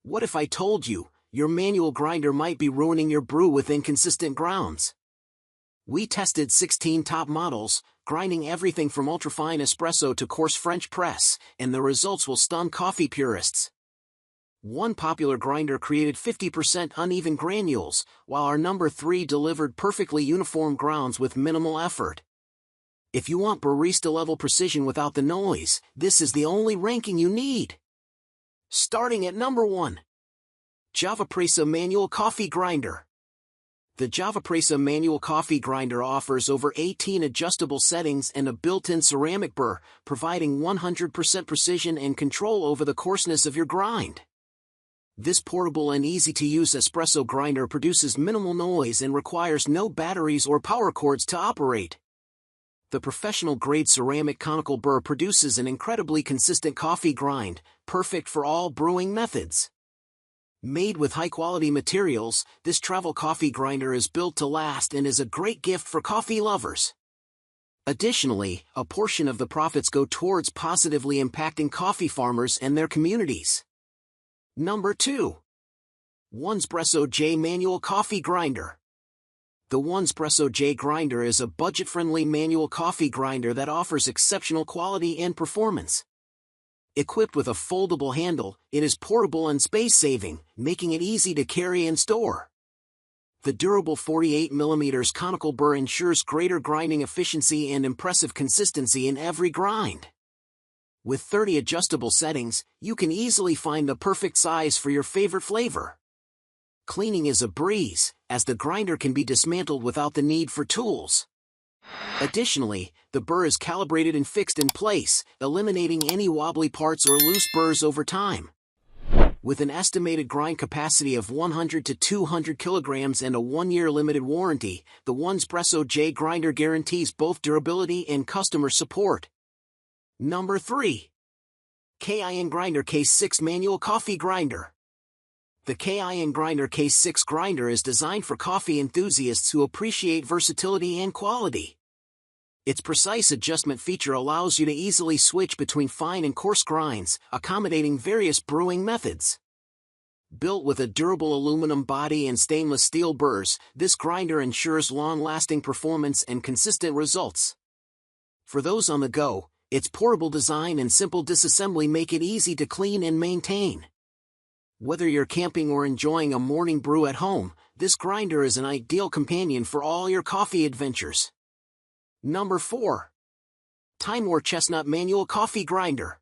What if I told you, your manual grinder might be ruining your brew with inconsistent grounds? We tested 16 top models, grinding everything from ultrafine espresso to coarse French press, and the results will stun coffee purists. One popular grinder created 50% uneven granules, while our number 3 delivered perfectly uniform grounds with minimal effort. If you want barista-level precision without the noise, this is the only ranking you need. Starting at number 1. JavaPresse Manual Coffee Grinder. The JavaPresse Manual Coffee Grinder offers over 18 adjustable settings and a built-in ceramic burr, providing 100% precision and control over the coarseness of your grind. This portable and easy-to-use espresso grinder produces minimal noise and requires no batteries or power cords to operate. The professional-grade ceramic conical burr produces an incredibly consistent coffee grind, perfect for all brewing methods. Made with high-quality materials, this travel coffee grinder is built to last and is a great gift for coffee lovers. Additionally, a portion of the profits go towards positively impacting coffee farmers and their communities. Number 2. OneSpresso J Manual Coffee Grinder. The OneSpresso J grinder is a budget-friendly manual coffee grinder that offers exceptional quality and performance. Equipped with a foldable handle, it is portable and space-saving, making it easy to carry and store. The durable 48mm conical burr ensures greater grinding efficiency and impressive consistency in every grind. With 30 adjustable settings, you can easily find the perfect size for your favorite flavor. Cleaning is a breeze, as the grinder can be dismantled without the need for tools. Additionally, the burr is calibrated and fixed in place, eliminating any wobbly parts or loose burrs over time. With an estimated grind capacity of 100 to 200 kilograms and a 1-year limited warranty, the OneSpresso J grinder guarantees both durability and customer support. Number 3. KINGrinder Case 6 Manual Coffee Grinder. The KINGrinder Case 6 grinder is designed for coffee enthusiasts who appreciate versatility and quality. Its precise adjustment feature allows you to easily switch between fine and coarse grinds, accommodating various brewing methods. Built with a durable aluminum body and stainless steel burrs, this grinder ensures long-lasting performance and consistent results. For those on the go, its portable design and simple disassembly make it easy to clean and maintain. Whether you're camping or enjoying a morning brew at home, this grinder is an ideal companion for all your coffee adventures. Number 4. TIMEMORE Chestnut Manual Coffee Grinder.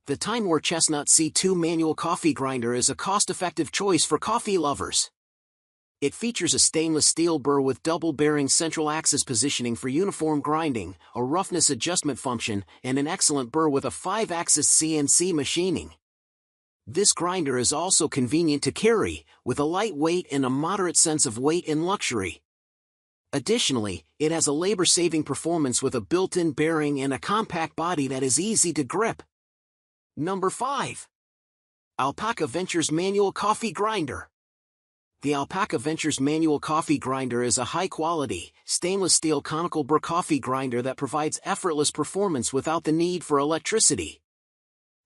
The TIMEMORE Chestnut C2 Manual Coffee Grinder is a cost-effective choice for coffee lovers. It features a stainless steel burr with double-bearing central axis positioning for uniform grinding, a roughness adjustment function, and an excellent burr with a 5-axis CNC machining. This grinder is also convenient to carry, with a light weight and a moderate sense of weight and luxury. Additionally, it has a labor-saving performance with a built-in bearing and a compact body that is easy to grip. Number 5. Alpaca Ventures Manual Coffee Grinder. The Alpaca Ventures Manual Coffee Grinder is a high-quality, stainless steel conical burr coffee grinder that provides effortless performance without the need for electricity.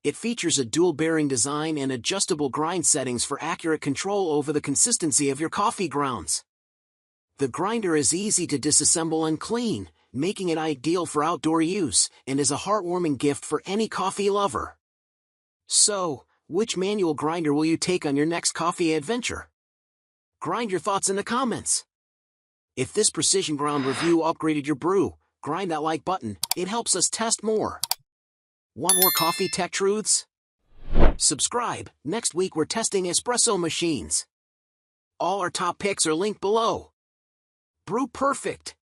It features a dual-bearing design and adjustable grind settings for accurate control over the consistency of your coffee grounds. The grinder is easy to disassemble and clean, making it ideal for outdoor use, and is a heartwarming gift for any coffee lover. So, which manual grinder will you take on your next coffee adventure? Grind your thoughts in the comments. If this precision ground review upgraded your brew, grind that like button, it helps us test more. Want more coffee tech truths? Subscribe. Next week we're testing espresso machines. All our top picks are linked below. Brew perfect.